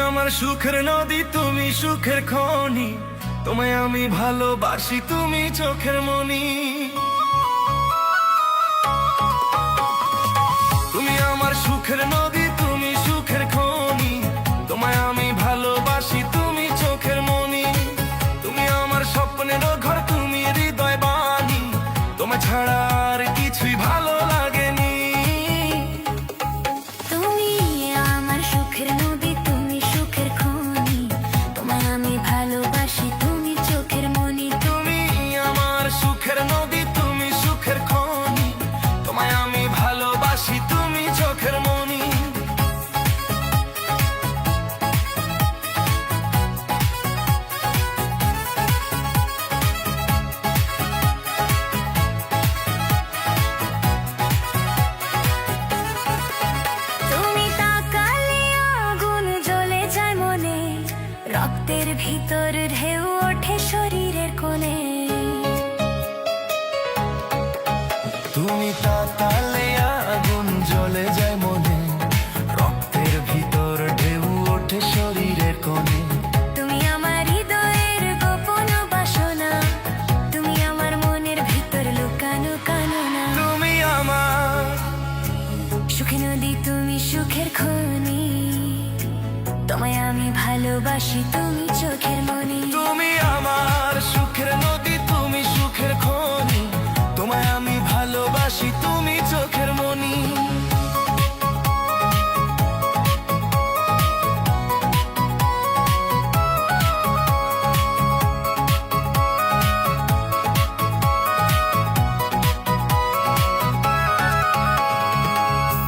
আমার সুখের নদী, তুমি সুখের খনি, তোমায় আমি ভালোবাসি, তুমি চোখের মনি। তুমি আমার সুখের নদী, তুমি সুখের খনি, তোমায় আমি ভালোবাসি, তুমি চোখের মনি। তুমি আমার স্বপ্নের ঘর, তুমি হৃদয় বাণী, তোমায় ছাড়া আর কিছুই ভালো লাগেনি। তুমি আমার সুখের নদী, তুমি সুখের খনি, তোমায় আমি ভালোবাসি, তুমি চোখের মনি। তুমি আমার সুখের নদী, তুমি সুখের খনি, তোমায় আমি ভালোবাসি, তুমি চোখের মনি। তুমি তাকালে আগুন জ্বলে যায় মনে, রক্তের ভিতর ঢেউ ওঠে শরীরের কোণে। তুমি তাকালে আগুন জ্বলে যায় মনে, রক্তের ভিতর ঢেউ ওঠে শরীরের কোণে। তুমি আমার হৃদয়ের গোপন বাসনা, তুমি আমার মনের ভিতর লুকানো কামনা। তুমি আমার সুখের নদী, তুমি সুখের খনি, তোমায় আমি ভালোবাসি, তুমি চোখের মনি। তুমি আমার সুখের নদী, তুমি সুখের খনি, তোমায় আমি ভালোবাসি, তুমি চোখের মনি।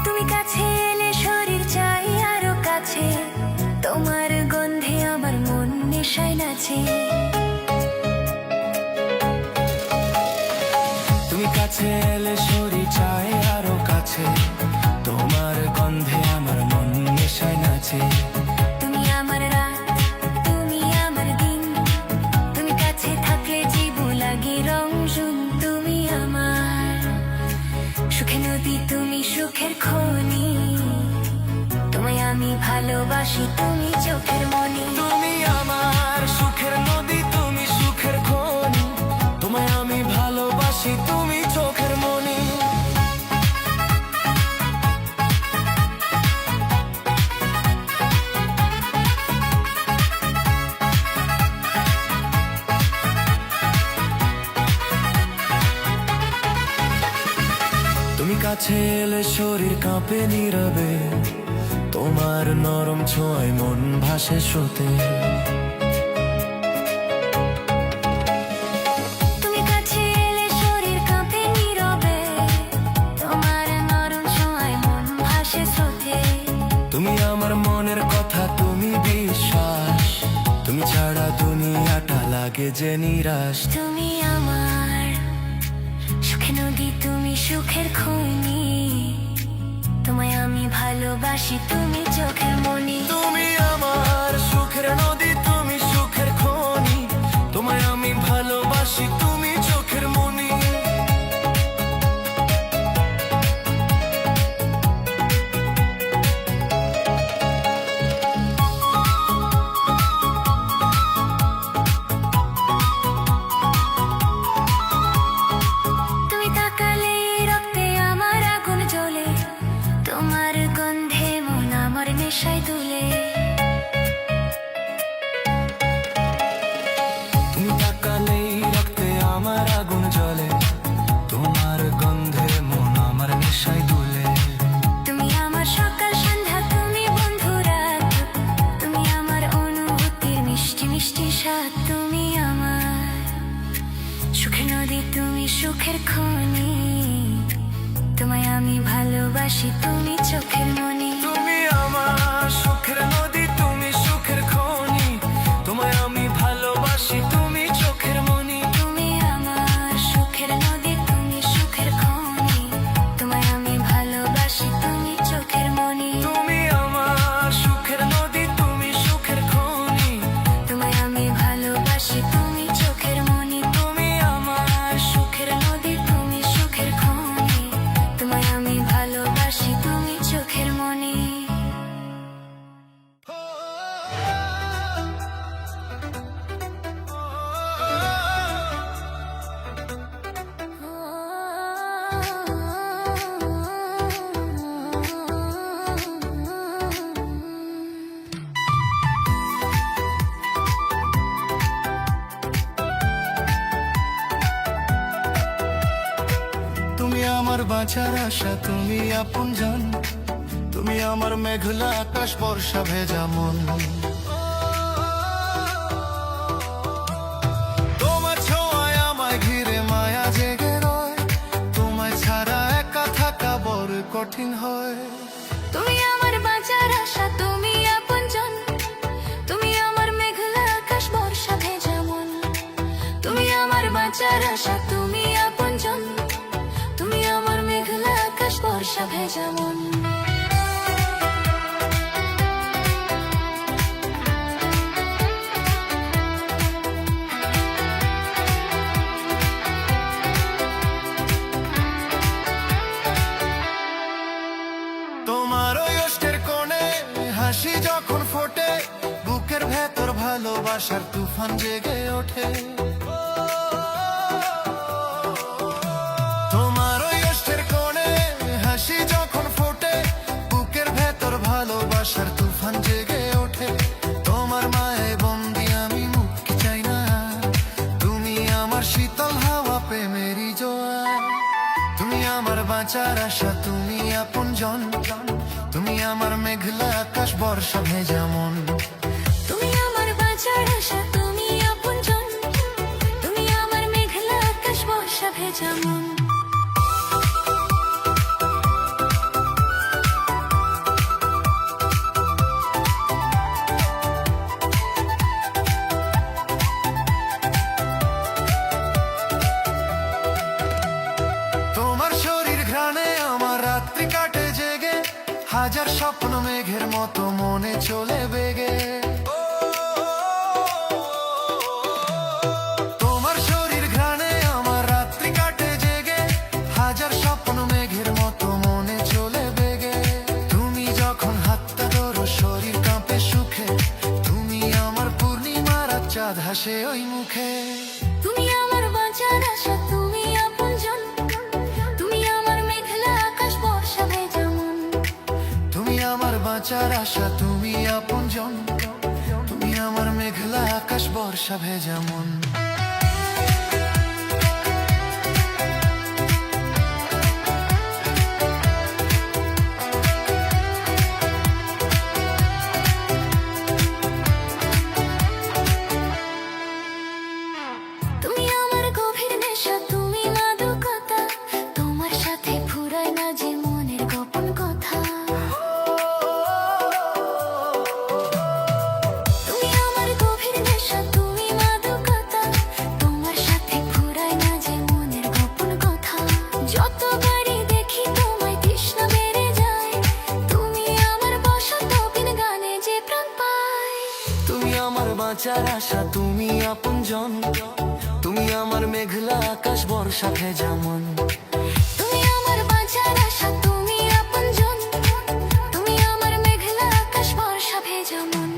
তুমি কাছে এলে শরীর চাই আরো কাছে, তোমার গন্ধে আমার মন নেশায় নাচে। তুমি কাছে এলে শরীর চায় আরো কাছে, তোমার গন্ধে আমার মন নেশায় নাচে। তুমি আমার রাত, তুমি আমার দিন, তুমি কাছে থাকলে জীবন লাগে রংজুন। তুমি আমার সুখের নদী, তুমি সুখের খনি, তোমায় আমি ভালোবাসি, তুমি চোখের মনি। তুমি আমার সুখের নদী, তুমি সুখের খনি, তোমায় আমি ভালোবাসি, তুমি চোখের মনি। তুমি কাছে এলে শরীর কাঁপে নীরবে, তোমার নরম ছোঁয়ায় মন ভাসে স্রোতে। তুমি কাছে এলে শরীর কাঁপে নীরবে, তোমার নরম ছোঁয়ায় মন ভাসে স্রোতে। তুমি আমার মনের কথা, তুমি বিশ্বাস, তুমি ছাড়া দুনিয়াটা লাগে যে নিরাশ। তুমি আমার সুখের নদী, তুমি সুখের খনি, তোমায় আমি ভালোবাসি, তুমি চোখের মনি। তুমি আমার সুখের নদী, তুমি সুখের খনি, তোমায় আমি ভালোবাসি, তুমি চোখের মনি। তুমি তাকালে রক্তে আমার আগুন জ্বলে, তোমার গন্ধে মন আমার নেশায় দুলে। তুমি তাকালেই রক্তে আমার আগুন জ্বলে, তোমার গন্ধে মন আমার নেশায় দুলে। তুমি আমার সকাল সন্ধ্যা, তুমি বন্ধু রাত, তুমি আমার অনুভূতির মিষ্টি মিষ্টি স্বাদ। তুমি আমার সুখের নদী, তুমি সুখের খনি, তোমায় আমি ভালোবাসি, তুমি চোখের মনি। তুমি আমার সুখের নদী, তুমি সুখের খনি, তোমায় আমি ভালোবাসি, তুমি চোখের মনি। তুমি আমার সুখের নদী, তুমি সুখের খনি, তোমায় আমি ভালোবাসি, তুমি চোখের মনি। তুমি আমার সুখের নদী, তুমি সুখের খনি, তোমায় আমি ভালোবাসি, তুমি চোখের মনি। তুমি আমার সুখের নদী, তুমি সুখের খনি, তোমায় আমি ভালোবাসি, তুমি চোখের মনি। আমার বাঁচার আশা, তুমি আপনজন। তুমি আমার মেঘলা আকাশ, বর্ষা ভেজা মন। তোমার ছোঁয়ায় আমায় ঘিরে মায়া জেগে রয়। তোমায় ছাড়া একা থাকা বড় কঠিন হয়। তুমি আমার বাঁচার আশা, তুমি আপনজন। তুমি আমার মেঘলা আকাশ, বর্ষা ভেজা মন। তুমি আমার বাঁচার আশা, তুমি আপনজন। তুমি আমার মেঘলা আকাশ, বর্ষা ভেজা মন। তোমার ওই ওষ্ঠের কোণে হাসি যখন ফোটে, বুকের ভেতর ভালোবাসার তুফান জেগে ওঠে। তোমার ওই ওষ্ঠের কোণে হাসি যখন ফোটে, বুকের ভেতর ভালোবাসার তুফান জেগে ওঠে। তোমার মায়ে বন্দি আমি, মুক্তি চাই না। তুমি আমার শীতল হাওয়া, প্রেমেরই জোয়ার। তুমি আমার বাঁচার আশা, তুমি আপনজন। তুমি আমার মেঘলা আকাশ, বর্ষা ভেজা মন। তুমি আমার বাঁচার আশা, তুমি আপনজন। তুমি আমার মেঘলা আকাশ, বর্ষা ভেজা মন। তোমার শরীর ঘ্রাণে আমার রাত্রি কাটে জেগে, হাজার স্বপ্ন মেঘের মতো মনে চলে বেগে। তোমার শরীর ঘ্রাণে আমার রাত্রি কাটে জেগে, হাজার স্বপ্ন মেঘের মতো মনে চলে বেগে। তুমি যখন হাতটা ধরো, শরীর কাঁপে সুখে। তুমি আমার পূর্ণিমা রাত, চাঁদ হাসে ওই মুখে। তুমি আমার বাঁচার আশা, তুমি আপনজন। তুমি আমার মেঘলা আকাশ, বর্ষা ভেজা মন। তুমি আমার বাঁচার আশা, তুমি আপনজন। তুমি আমার মেঘলা আকাশ, বর্ষা ভেজা মন। তুমি আমার গভীর নেশা, তুমি মাদকতা। তোমার সাথে ফুরায় না যে মনের গোপন কথা। তুমি আমার গভীর নেশা, তুমি মাদকতা। তোমার সাথে ফুরায় না যে মনের গোপন কথা। যতবারই দেখি তোমায়, তৃষ্ণা বেড়ে যায়। তুমি আমার বসন্ত বিন গানে যে প্রাণ পায়। তুমি আমার বাঁচার আশা, তুমি আপনজন। তুমি আমার মেঘলা আকাশ, বর্ষা ভেজা মন। তুমি আমার বাঁচার আশা, তুমি আপনজন। তুমি আমার মেঘলা আকাশ, বর্ষা ভেজা মন।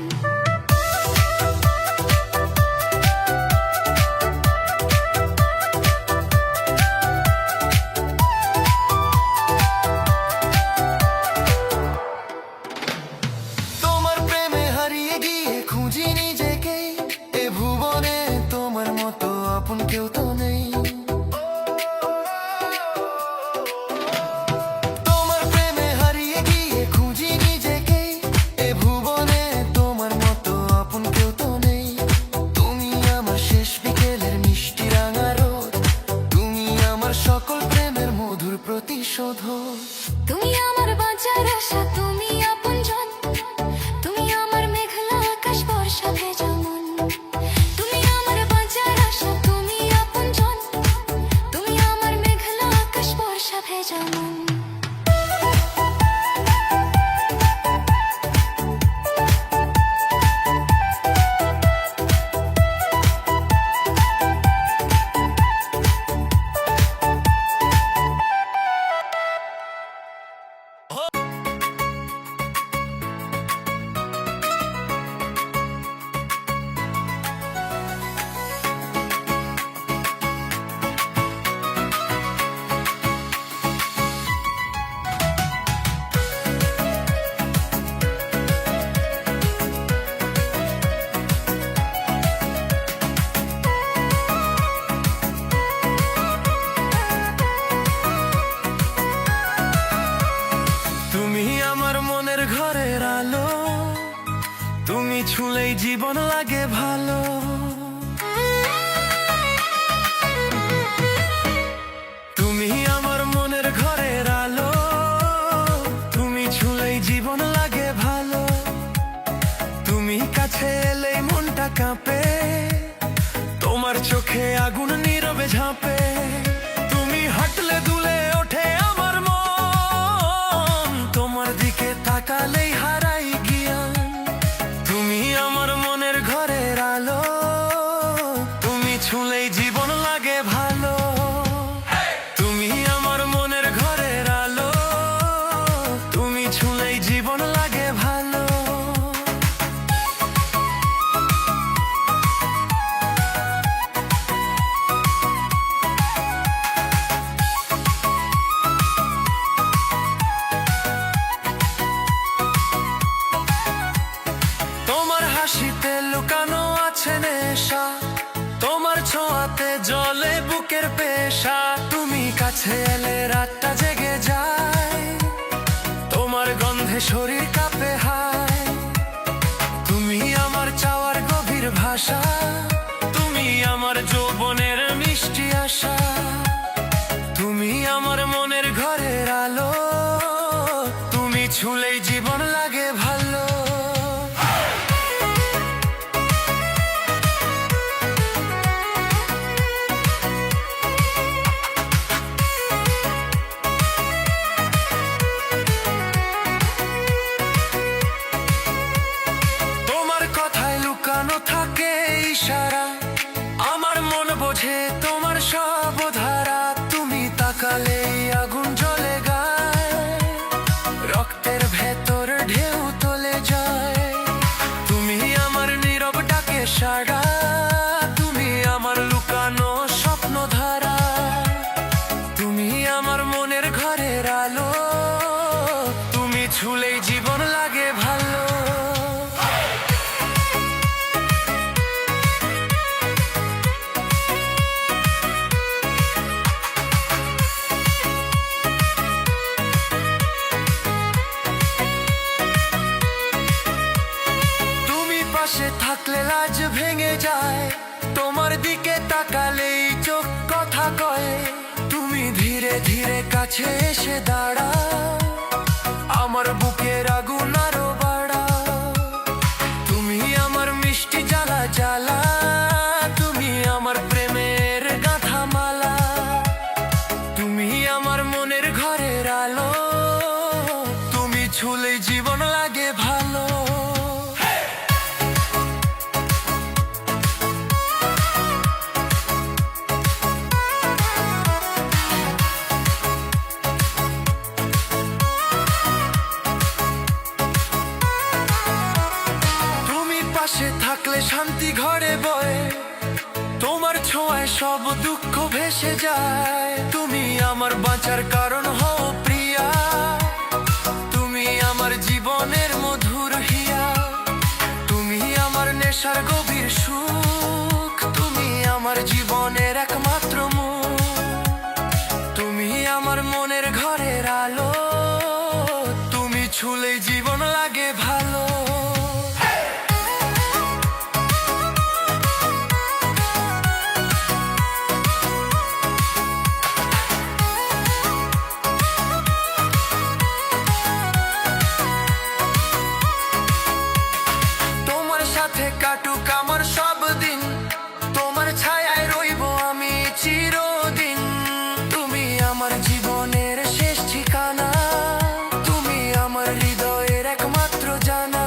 তোমার প্রেমে হারিয়ে গিয়ে খুঁজি নিজেকে। এ ভুবনে তোমার মতো আপন কেউ তো নেই। তোমার প্রেমে হারিয়ে গিয়ে খুঁজি নিজেকে। এ ভুবনে তোমার মতো আপন কেউ তো নেই। তুমি আমার শেষ বিকেলের মিষ্টি রাঙা রোদ। তুমি আমার সকল প্রেমের মধুর প্রতিশোধ। তুমি আমার বাঁচার আশা, তুমি আপনজন। তুমি আমার মেঘলা আকাশ, বর্ষা ভেজা মন। তুমি আমার বাঁচার আশা, তুমি আপনজন। তুমি আমার মেঘলা আকাশ, বর্ষা ভেজা মন। জীবন লাগে ভালো। তুমি আমার মনের ঘরের আলো, তুমি ছুঁলেই জীবন লাগে ভালো। তুমি কাছে এলেই মনটা কাঁপে, তোমার চোখে আগুন নীরবে ঝাঁপে। তুমি হাঁটলে দুলে ওঠে আমার মন, তোমার দিকে তাকালেই হারাই জ্ঞান। তুমি আমার মনের ঘরের আলো, তুমি ছুঁলেই জীবন লাগে ভালো। তুমি আমার মনের ঘরের আলো, তুমি ছুঁলেই জীবন লাগে ভালো। তোমার হাসিতে লুকানো আছে নেশা, তোমার ছোঁয়াতে জ্বলে বুকের পেশা। তুমি কাছে এলে রাতটা জেগে যায়, তোমার গন্ধে শরীর কাঁপে হায়। তুমি আমার চাওয়ার গভীর ভাষা, তুমি আমার যৌবনের মিষ্টি আশা। তুমি আমার মনের ঘরের আলো, তুমি ছুঁলেই জীবন লাগে ভালো। তোমার কথায় লুকানো থাকে ইশারা, আমার মন বোঝে তোমার সব ধারা। তুমি তাকালেই আগুন জ্বলে গায়, রক্তের ভেতর ঢেউ তোলে যায়। তুমি আমার নীরব ডাকে সাড়া, তুমি আমার লুকানো স্বপ্ন ধারা। তুমি আমার মনের ঘরের আলো, তুমি ছুঁলেই জীবন লাগে ভালো। তুমি পাশে থাকলে লাজ ভেঙে যায়, তোমার দিকে তাকালেই চোখ কথা কয়। তুমি ধীরে ধীরে কাছে এসে দাঁড়াও, আমার বুকের আগুন আরো বাড়াও। তুমি আমার মিষ্টি জ্বালা জ্বালা, তুমি আমার প্রেমের গাঁথা মালা। তুমি আমার মনের ঘরের আলো, তুমি ছুঁলেই জীবন লাগে ভালো। তুমি পাশে থাকলে শান্তি ঘরে বয়, তোমার ছোঁয়ায় সব দুঃখ ভেসে যায়। তুমি আমার বাঁচার কারণ হও প্রিয়া, তুমি আমার জীবনের মধুর হিয়া। তুমি আমার নেশার গভীর সুখ, তুমি আমার জীবনের একমাত্র মুখ। তুমি আমার মনের ঘরের আলো, তুমি ছুঁলেই জীবন লাগে ভালো। তোমার সাথে কাটুক আমার সব দিন, তোমার ছায়ায় রইব আমি চিরদিন। তুমি আমার জীবনের শেষ ঠিকানা, তুমি আমার হৃদয়ের একমাত্র জানা।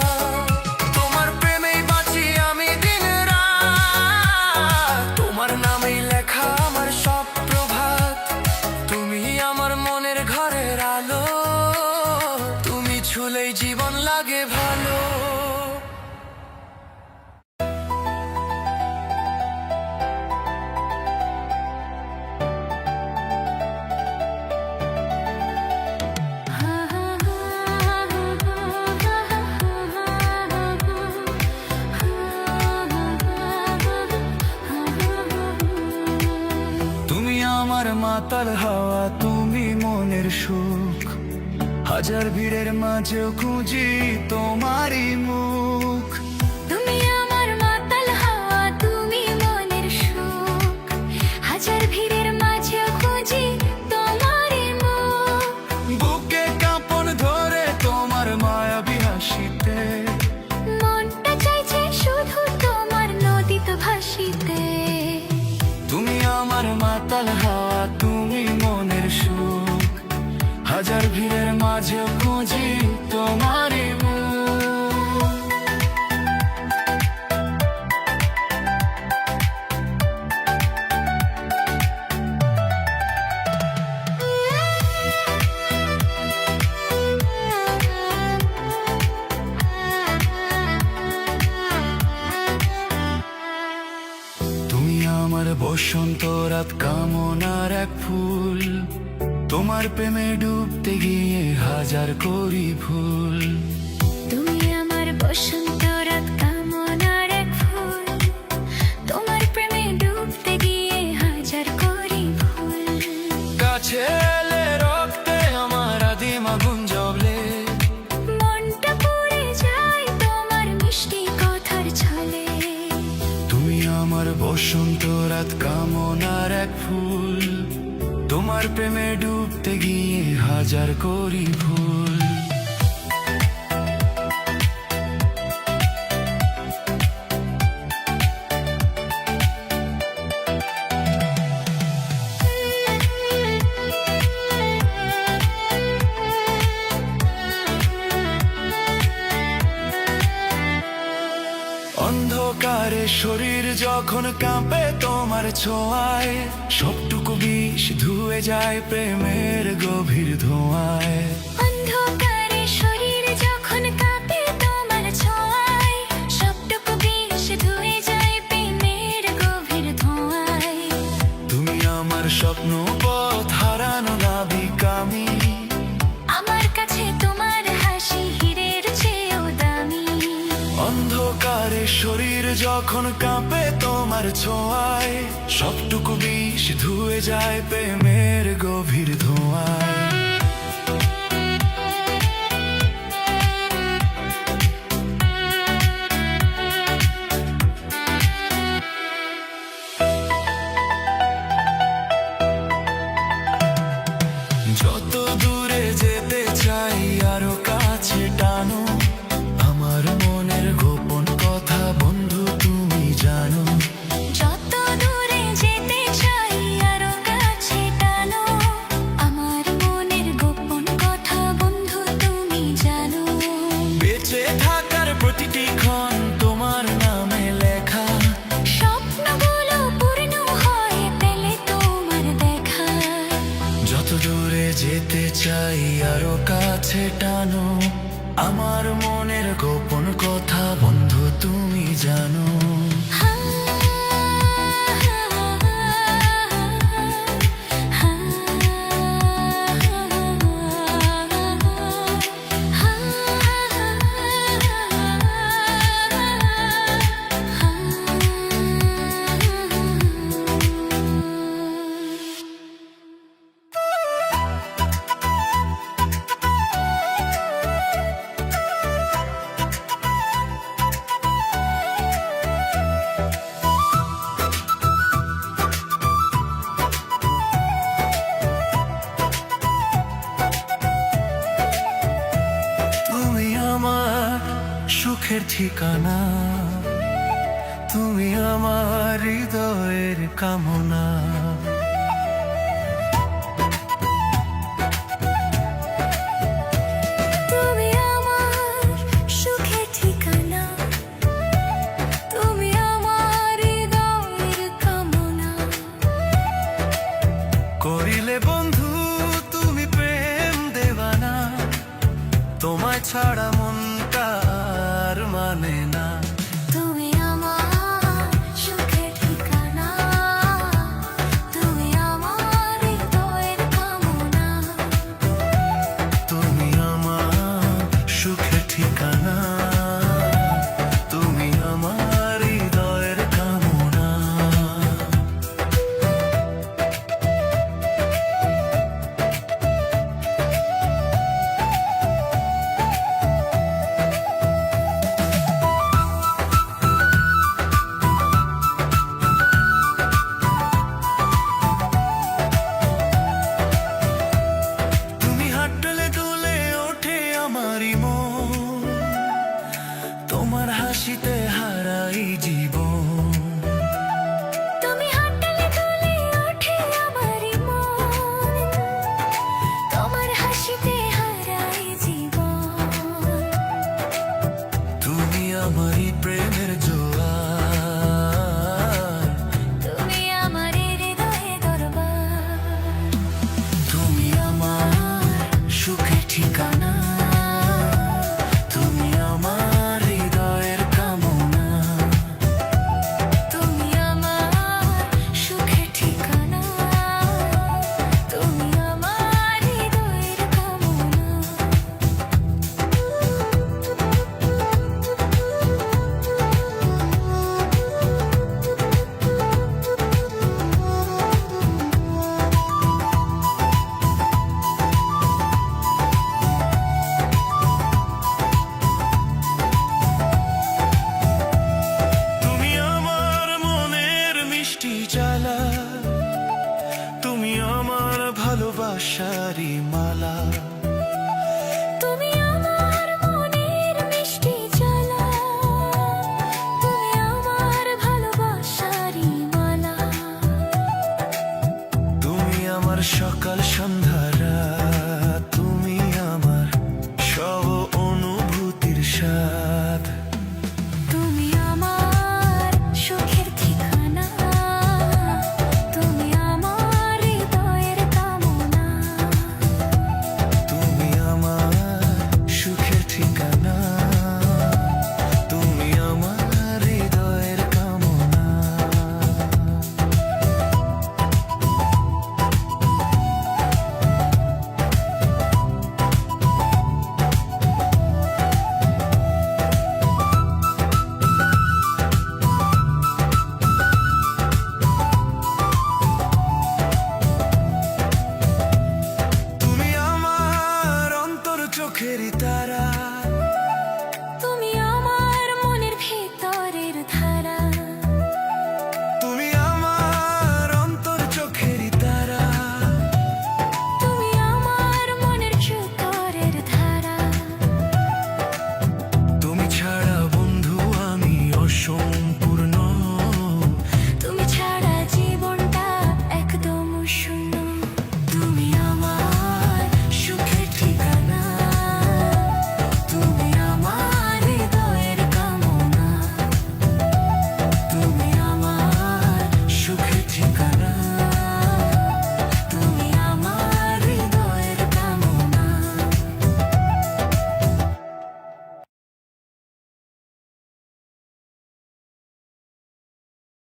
তোমার প্রেমেই বাঁচি আমি দিন রাত, তোমার নামেই লেখা আমার সব প্রভাত। তুমি আমার মনের ঘরের আলো, তুমি ছুঁলেই জীবন লাগে ভালো। তুমি আমার মাতাল হাওয়া, তুমি মনের সুখ। হাজার ভিড়ের মাঝেও খুঁজি তোমারই মুখ। তুমি আমার তুমি মনের সুখ, হাজার ভিড়ের মাঝে খুঁজি তোমারই মুখ। তুমি আমার বসন্ত রাত কামনার এক ফুল, তোমার প্রেমে ডুবতে গিয়ে হাজার করি ভুল। তুমি আমার বসন্ত রাত কামনার এক ফুল, তোমার প্রেমে ডুবতে গিয়ে হাজার করি ভুল। কাছে এলে রক্তে আমার আদিম আগুন জ্বলে, মনটা পড়ে যায় তোমার মিষ্টি কথার ছলে। তুমি আমার বসন্ত রাত কামনার এক ফুল, তোমার প্রেমে ডুবতে গিয়ে হাজার করি ভুল। অন্ধকারে শরীর যখন কাঁপে তোমার ছোঁয়ায়, সবটুকু বিষ ধুয়ে যায় প্রেমের গভীর ধোঁয়ায়। অন্ধকারে শরীর যখন কাঁপে তোমার ছোঁয়ায়, সবটুকু বিষ ধুয়ে যায় প্রেমের গভীর ধোঁয়ায়। তুমি আমার স্বপ্ন পথ হারানো নাবিক আমি, আমার কাছে তোমার হাসি হীরের চেয়েও দামি। অন্ধকারে শরীর যখন কাঁপে তোমার ছোঁয়ায়, সবটুকু বিষ ধুয়ে যায় প্রেমের গভীর ধোঁয়ায়। যত দূরে যেতে চাই আরো কাছে টানো, আমার মনের গোপন কথা বন্ধু তুমি জানো। যত দূরে যেতে চাই আরো কাছে টানো, আমার মনের গোপন কথা বন্ধু তুমি জানো। বেঁচে থাকার প্রতিটি ক্ষণ তোমার নামে লেখা, স্বপ্নগুলো পূর্ণ হয় পেলে তোমার দেখা। যত দূরে যেতে চাই আরো কাছে টানো, আমার মনের গোপন কথা বন্ধু তুমি জানো। তুমি আমার সুখের ঠিকানা, তুমি আমার হৃদয়ের কামনা। তুমি আমার সুখের ঠিকানা, তুমি আমার হৃদয়ের কামনা। করিলে বন্ধু তুমি প্রেম দেওয়ানা, তোমায় ছাড়া মনটা আর মানে না। তুমি আমার সুখের ঠিকানা, তুমি আমার হৃদয়ের কামনা। তুমি আমার সুখের ঠিকানা, তুমি আমার হৃদয়ের কামনা। ভালোবাসারই মালা। তুমি আমার মনের মিষ্টি জ্বালা, তুমি আমার ভালোবাসারই মালা। তুমি আমার সকাল সন্ধ্যা